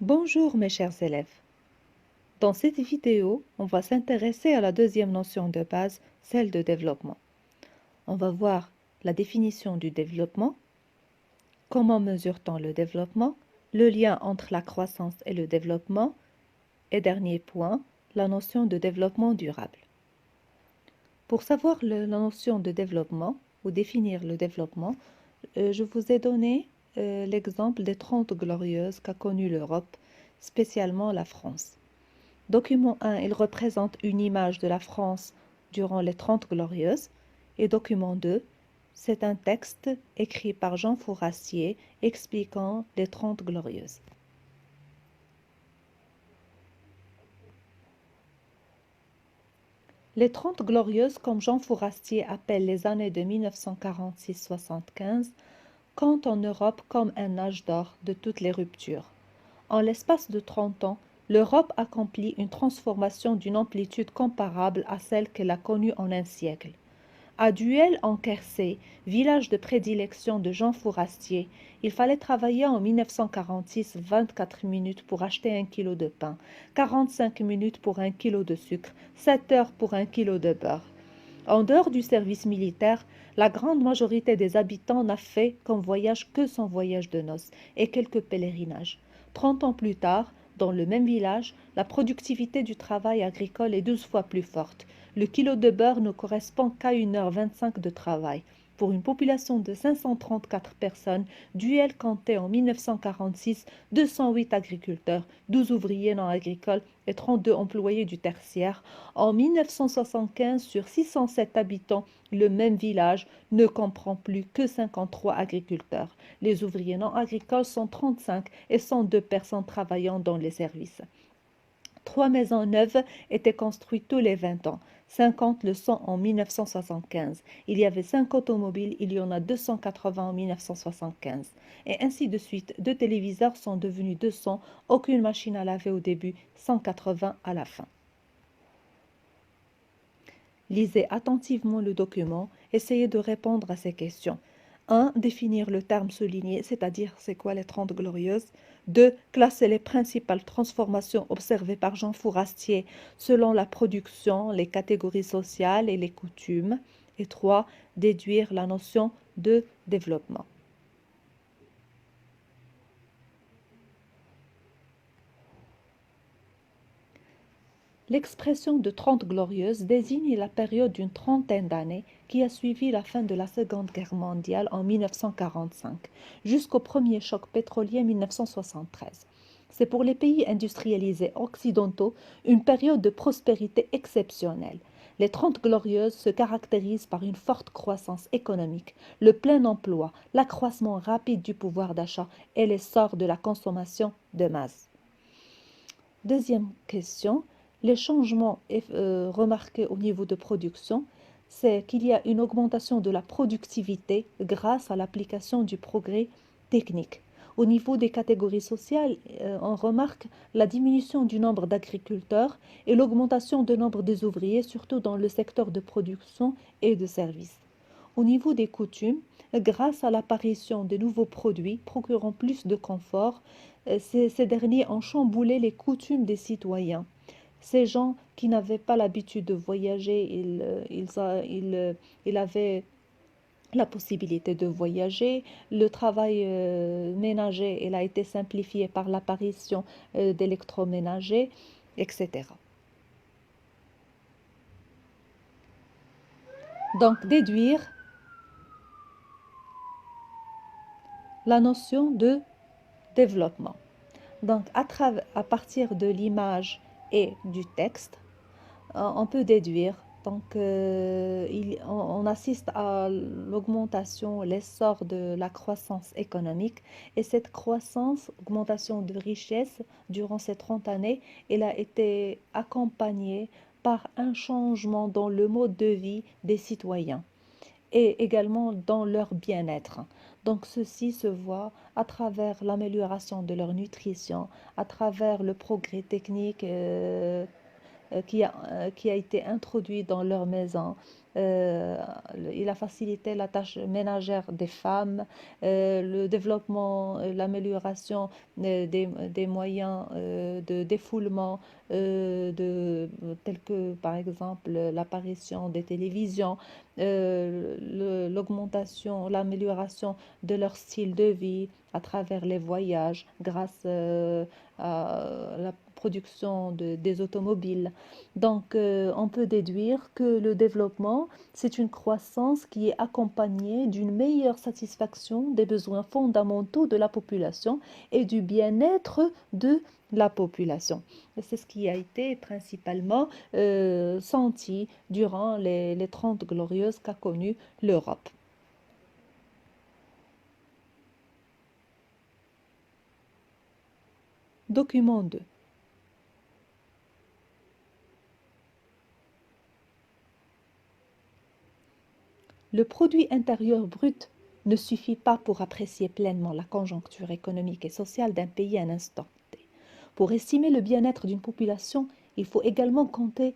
Bonjour mes chers élèves. Dans cette vidéo, on va s'intéresser à la deuxième notion de base, celle de développement. On va voir la définition du développement, comment mesure-t-on le développement, le lien entre la croissance et le développement, et dernier point, la notion de développement durable. Pour savoir la notion de développement ou définir le développement, je vous ai donné l'exemple des 30 glorieuses qu'a connu l'Europe, spécialement la France. Document 1, il représente une image de la France durant les 30 glorieuses. Et document 2, c'est un texte écrit par Jean Fourastier expliquant les 30 glorieuses. Les 30 glorieuses, comme Jean Fourastier appelle les années de 1946-75, comptent en Europe comme un âge d'or de toutes les ruptures. En l'espace de 30 ans, l'Europe accomplit une transformation d'une amplitude comparable à celle qu'elle a connue en un siècle. À Duel-en-Quercy, village de prédilection de Jean Fourastier, il fallait travailler en 1946 24 minutes pour acheter 1 kilo de pain, 45 minutes pour 1 kilo de sucre, 7 heures pour 1 kilo de beurre. En dehors du service militaire, la grande majorité des habitants n'a fait comme voyage que son voyage de noces et quelques pèlerinages. 30 ans plus tard, dans le même village, la productivité du travail agricole est 12 fois plus forte. Le kilo de beurre ne correspond qu'à 1h25 de travail. Pour une population de 534 personnes, Duel comptait en 1946 208 agriculteurs, 12 ouvriers non agricoles et 32 employés du tertiaire. En 1975, sur 607 habitants, le même village ne comprend plus que 53 agriculteurs. Les ouvriers non agricoles sont 35 et 102 personnes travaillant dans les services. 3 maisons neuves étaient construites tous les 20 ans. 50 le sont en 1975. Il y avait 5 automobiles, il y en a 280 en 1975. Et ainsi de suite. 2 téléviseurs sont devenus 200, aucune machine à laver au début, 180 à la fin. Lisez attentivement le document, essayez de répondre à ces questions. 1. Définir le terme souligné, c'est-à-dire c'est quoi les 30 glorieuses. 2. Classer les principales transformations observées par Jean Fourastier selon la production, les catégories sociales et les coutumes. Et 3. Déduire la notion de développement. L'expression de 30 glorieuses désigne la période d'une trentaine d'années qui a suivi la fin de la Seconde Guerre mondiale en 1945 jusqu'au premier choc pétrolier 1973. C'est pour les pays industrialisés occidentaux une période de prospérité exceptionnelle. Les 30 glorieuses se caractérisent par une forte croissance économique, le plein emploi, l'accroissement rapide du pouvoir d'achat et l'essor de la consommation de masse. Deuxième question, les changements remarqués au niveau de production, c'est qu'il y a une augmentation de la productivité grâce à l'application du progrès technique. Au niveau des catégories sociales, on remarque la diminution du nombre d'agriculteurs et l'augmentation du nombre des ouvriers, surtout dans le secteur de production et de services. Au niveau des coutumes, grâce à l'apparition de nouveaux produits procurant plus de confort, ces derniers ont chamboulé les coutumes des citoyens. Ces gens qui n'avaient pas l'habitude de voyager, ils avaient la possibilité de voyager. Le travail ménager, il a été simplifié par l'apparition d'électroménagers, etc. Donc, déduire la notion de développement. Donc, à partir de l'image et du texte, on peut déduire. Donc, on assiste à l'augmentation, l'essor de la croissance économique. Et cette croissance, augmentation de richesse durant ces 30 années, elle a été accompagnée par un changement dans le mode de vie des citoyens et également dans leur bien-être. Donc ceci se voit à travers l'amélioration de leur nutrition, à travers le progrès technique qui a été introduit dans leur maison, il a facilité la tâche ménagère des femmes, le développement, l'amélioration des moyens de défoulement, tels que par exemple l'apparition des télévisions, l'augmentation, l'amélioration de leur style de vie à travers les voyages grâce à la production des automobiles. Donc, on peut déduire que le développement, c'est une croissance qui est accompagnée d'une meilleure satisfaction des besoins fondamentaux de la population et du bien-être de la population. C'est ce qui a été principalement senti durant les 30 glorieuses qu'a connues l'Europe. Document 2. Le produit intérieur brut ne suffit pas pour apprécier pleinement la conjoncture économique et sociale d'un pays à un instant T. Pour estimer le bien-être d'une population, il faut également compter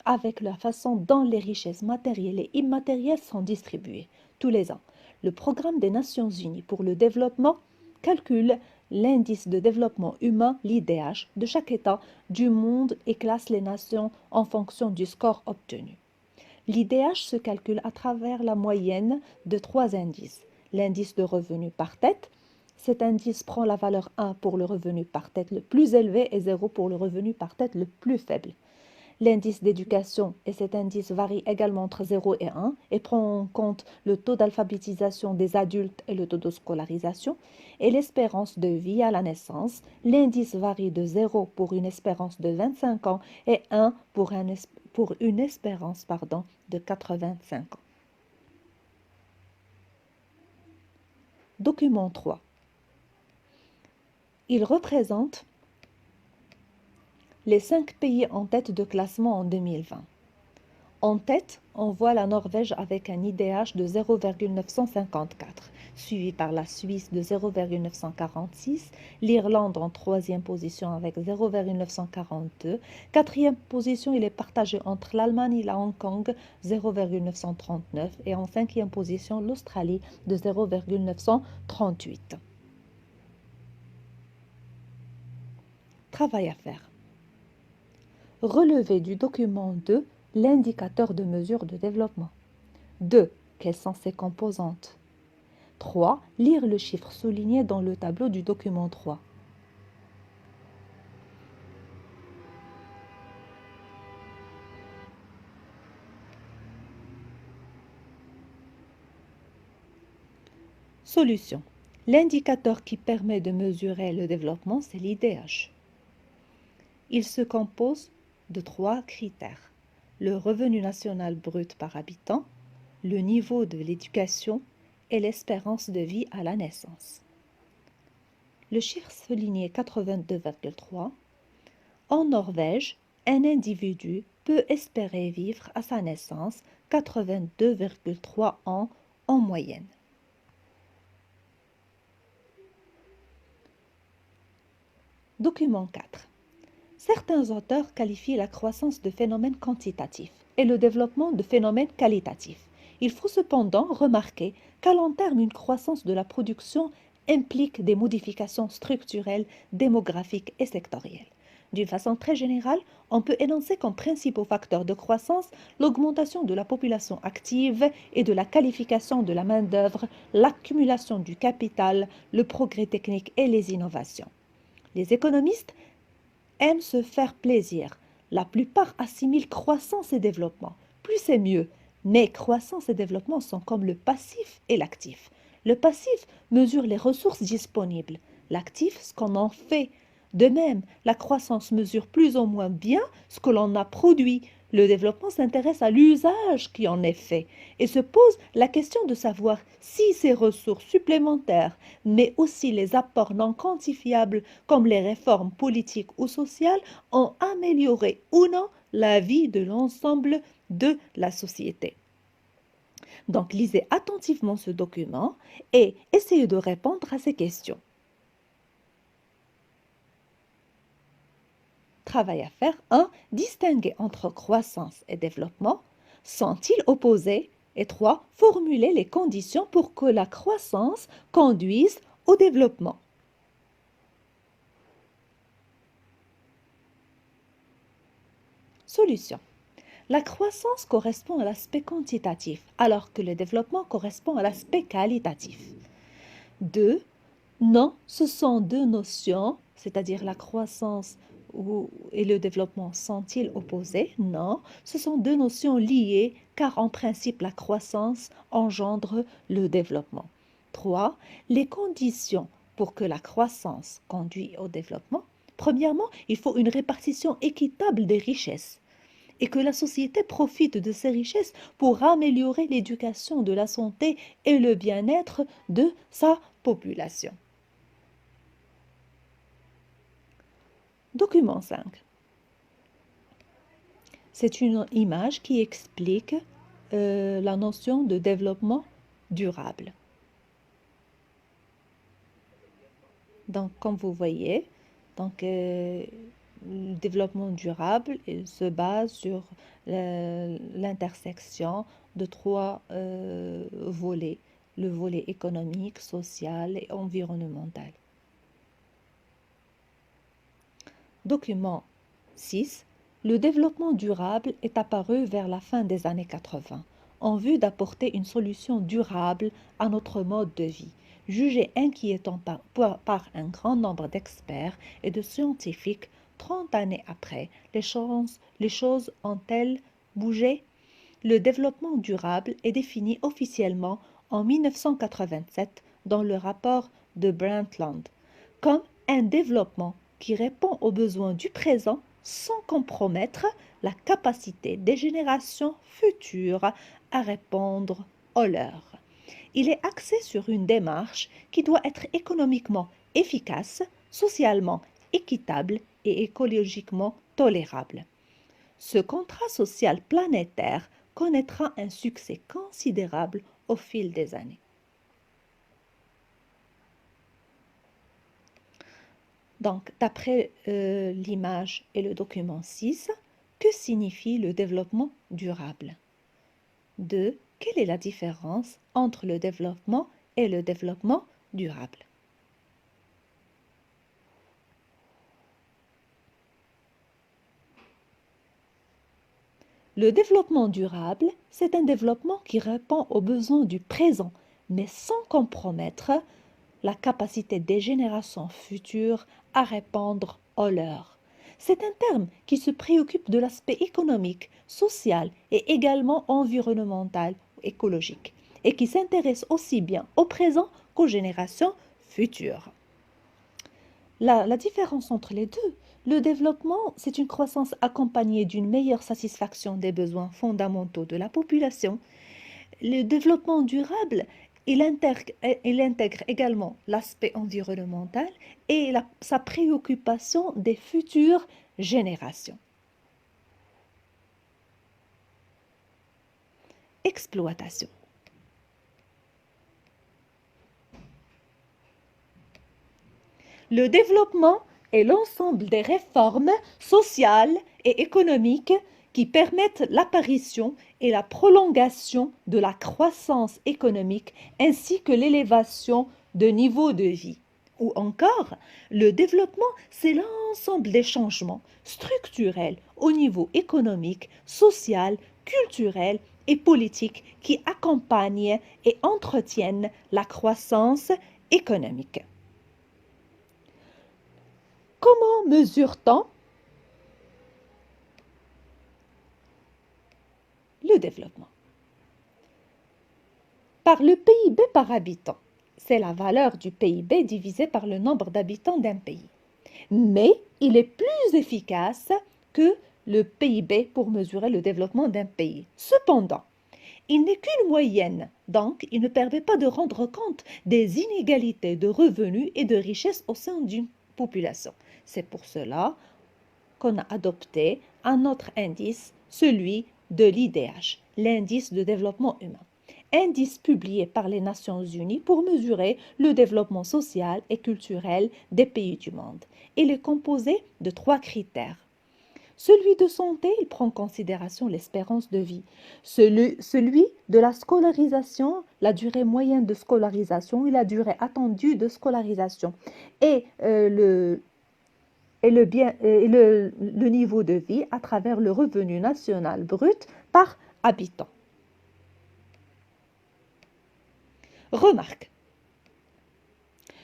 avec la façon dont les richesses matérielles et immatérielles sont distribuées. Tous les ans, le Programme des Nations Unies pour le développement calcule l'indice de développement humain, l'IDH, de chaque État du monde et classe les nations en fonction du score obtenu. L'IDH se calcule à travers la moyenne de trois indices. L'indice de revenu par tête, cet indice prend la valeur 1 pour le revenu par tête le plus élevé et 0 pour le revenu par tête le plus faible. L'indice d'éducation, et cet indice varie également entre 0 et 1 et prend en compte le taux d'alphabétisation des adultes et le taux de scolarisation, et l'espérance de vie à la naissance. L'indice varie de 0 pour une espérance de 25 ans et 1 pour une espérance de 85 ans. Document 3. Il représente les 5 pays en tête de classement en 2020. En tête, on voit la Norvège avec un IDH de 0,954, suivi par la Suisse de 0,946, l'Irlande en troisième position avec 0,942. Quatrième position, il est partagé entre l'Allemagne et la Hong Kong, 0,939, et en cinquième position, l'Australie de 0,938. Travail à faire. Relever du document 2 l'indicateur de mesure de développement. 2. Quelles sont ses composantes? 3. Lire le chiffre souligné dans le tableau du document 3. Solution. L'indicateur qui permet de mesurer le développement, c'est l'IDH. Il se compose de 3 critères. Le revenu national brut par habitant, le niveau de l'éducation et l'espérance de vie à la naissance. Le chiffre souligné 82,3. En Norvège, un individu peut espérer vivre à sa naissance 82,3 ans en moyenne. Document 4. Certains auteurs qualifient la croissance de phénomène quantitatif et le développement de phénomène qualitatif. Il faut cependant remarquer qu'à long terme, une croissance de la production implique des modifications structurelles, démographiques et sectorielles. D'une façon très générale, on peut énoncer comme principaux facteurs de croissance l'augmentation de la population active et de la qualification de la main-d'œuvre, l'accumulation du capital, le progrès technique et les innovations. Les économistes aiment se faire plaisir. La plupart assimilent croissance et développement. Plus c'est mieux. Mais croissance et développement sont comme le passif et l'actif. Le passif mesure les ressources disponibles. L'actif, ce qu'on en fait. De même, la croissance mesure plus ou moins bien ce que l'on a produit. Le développement s'intéresse à l'usage qui en est fait et se pose la question de savoir si ces ressources supplémentaires, mais aussi les apports non quantifiables comme les réformes politiques ou sociales, ont amélioré ou non la vie de l'ensemble de la société. Donc, lisez attentivement ce document et essayez de répondre à ces questions. Travail à faire 1. Distinguer entre croissance et développement. sont-ils opposés? Et 3. Formuler les conditions pour que la croissance conduise au développement. Solution. La croissance correspond à l'aspect quantitatif, alors que le développement correspond à l'aspect qualitatif. 2. Non, ce sont deux notions, c'est-à-dire la croissance et le développement sont-ils opposés? Non, ce sont deux notions liées car en principe la croissance engendre le développement. 3. Les conditions pour que la croissance conduise au développement. Premièrement, il faut une répartition équitable des richesses et que la société profite de ces richesses pour améliorer l'éducation de la santé et le bien-être de sa population. Document 5. C'est une image qui explique la notion de développement durable. Donc, comme vous voyez, le développement durable se base sur l'intersection de trois volets, le volet économique, social et environnemental. Document 6. Le développement durable est apparu vers la fin des années 80 en vue d'apporter une solution durable à notre mode de vie, jugé inquiétant par un grand nombre d'experts et de scientifiques. 30 années après, les choses ont-elles bougé? Le développement durable est défini officiellement en 1987 dans le rapport de Brundtland comme un développement qui répond aux besoins du présent sans compromettre la capacité des générations futures à répondre aux leurs. Il est axé sur une démarche qui doit être économiquement efficace, socialement équitable et écologiquement tolérable. Ce contrat social planétaire connaîtra un succès considérable au fil des années. Donc, d'après l'image et le document 6, que signifie le développement durable? 2. Quelle est la différence entre le développement et le développement durable? Le développement durable, c'est un développement qui répond aux besoins du présent, mais sans compromettre la capacité des générations futures à répondre aux leurs. C'est un terme qui se préoccupe de l'aspect économique, social et également environnemental ou écologique, et qui s'intéresse aussi bien au présent qu'aux générations futures. La différence entre les deux, le développement, c'est une croissance accompagnée d'une meilleure satisfaction des besoins fondamentaux de la population. Le développement durable, il intègre également l'aspect environnemental et sa préoccupation des futures générations. Exploitation. Le développement est l'ensemble des réformes sociales et économiques qui permettent l'apparition et la prolongation de la croissance économique ainsi que l'élévation de niveau de vie. Ou encore, le développement, c'est l'ensemble des changements structurels au niveau économique, social, culturel et politique qui accompagnent et entretiennent la croissance économique. Comment mesure-t-on le développement? Par le PIB par habitant. C'est la valeur du PIB divisée par le nombre d'habitants d'un pays. Mais il est plus efficace que le PIB pour mesurer le développement d'un pays. Cependant, il n'est qu'une moyenne, donc il ne permet pas de rendre compte des inégalités de revenus et de richesses au sein d'une population. C'est pour cela qu'on a adopté un autre indice, celui de l'IDH, l'indice de développement humain. Indice publié par les Nations Unies pour mesurer le développement social et culturel des pays du monde. Il est composé de 3 critères. Celui de santé, il prend en considération l'espérance de vie. Celui de la scolarisation, la durée moyenne de scolarisation et la durée attendue de scolarisation. Et, le niveau de vie à travers le revenu national brut par habitant. Remarque.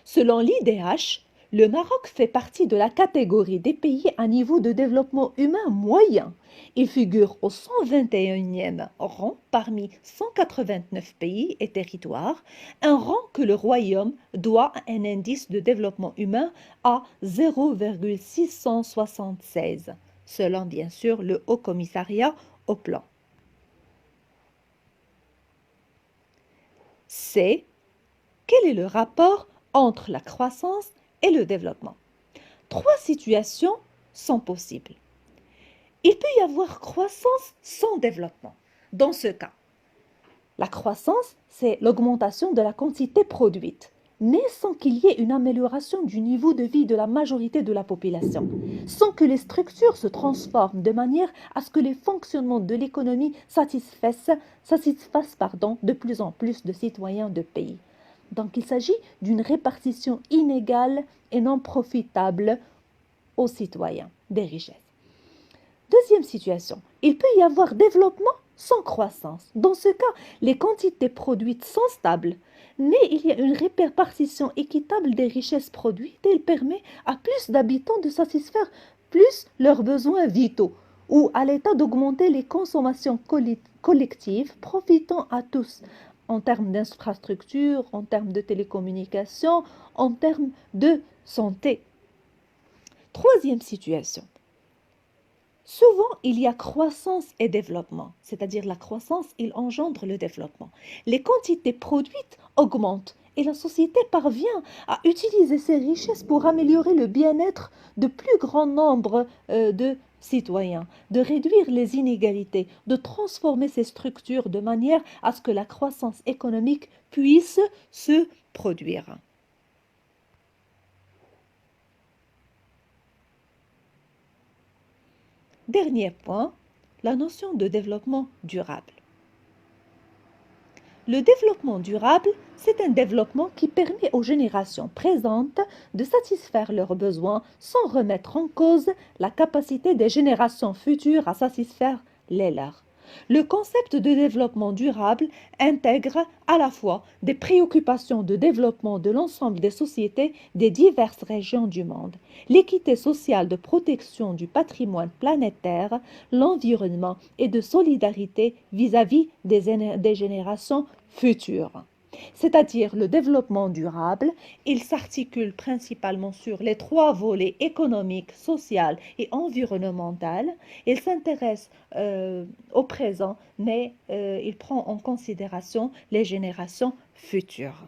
Selon l'IDH, le Maroc fait partie de la catégorie des pays à niveau de développement humain moyen. Il figure au 121e rang parmi 189 pays et territoires, un rang que le Royaume doit à un indice de développement humain à 0,676, selon bien sûr le Haut Commissariat au plan. C. Quel est le rapport entre la croissance et le développement? Trois situations sont possibles. Il peut y avoir croissance sans développement. Dans ce cas, la croissance, c'est l'augmentation de la quantité produite, mais sans qu'il y ait une amélioration du niveau de vie de la majorité de la population, sans que les structures se transforment de manière à ce que les fonctionnements de l'économie satisfassent de plus en plus de citoyens de pays. Donc il s'agit d'une répartition inégale et non profitable aux citoyens des richesses. Deuxième situation, il peut y avoir développement sans croissance. Dans ce cas, les quantités produites sont stables, mais il y a une répartition équitable des richesses produites et il permet à plus d'habitants de satisfaire plus leurs besoins vitaux ou à l'État d'augmenter les consommations collectives profitant à tous en termes d'infrastructures, en termes de télécommunications, en termes de santé. Troisième situation. Souvent, il y a croissance et développement, c'est-à-dire la croissance, il engendre le développement. Les quantités produites augmentent et la société parvient à utiliser ces richesses pour améliorer le bien-être de plus grand nombre de citoyens, de réduire les inégalités, de transformer ces structures de manière à ce que la croissance économique puisse se produire. Dernier point, la notion de développement durable. Le développement durable, c'est un développement qui permet aux générations présentes de satisfaire leurs besoins sans remettre en cause la capacité des générations futures à satisfaire les leurs. Le concept de développement durable intègre à la fois des préoccupations de développement de l'ensemble des sociétés des diverses régions du monde, l'équité sociale de protection du patrimoine planétaire, l'environnement et de solidarité vis-à-vis des générations futures. C'est-à-dire le développement durable, il s'articule principalement sur les trois volets économique, social et environnemental. Il s'intéresse au présent, mais il prend en considération les générations futures.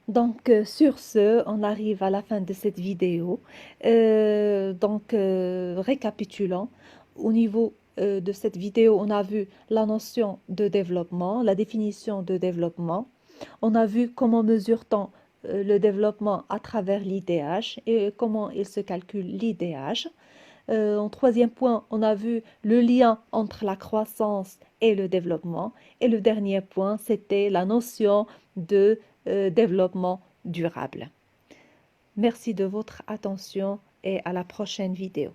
Donc, sur ce, on arrive à la fin de cette vidéo. Récapitulons, au niveau de cette vidéo, on a vu la notion de développement, la définition de développement. On a vu comment mesure-t-on le développement à travers l'IDH et comment il se calcule l'IDH. En troisième point, on a vu le lien entre la croissance et le développement. Et le dernier point, c'était la notion de développement durable. Merci de votre attention et à la prochaine vidéo.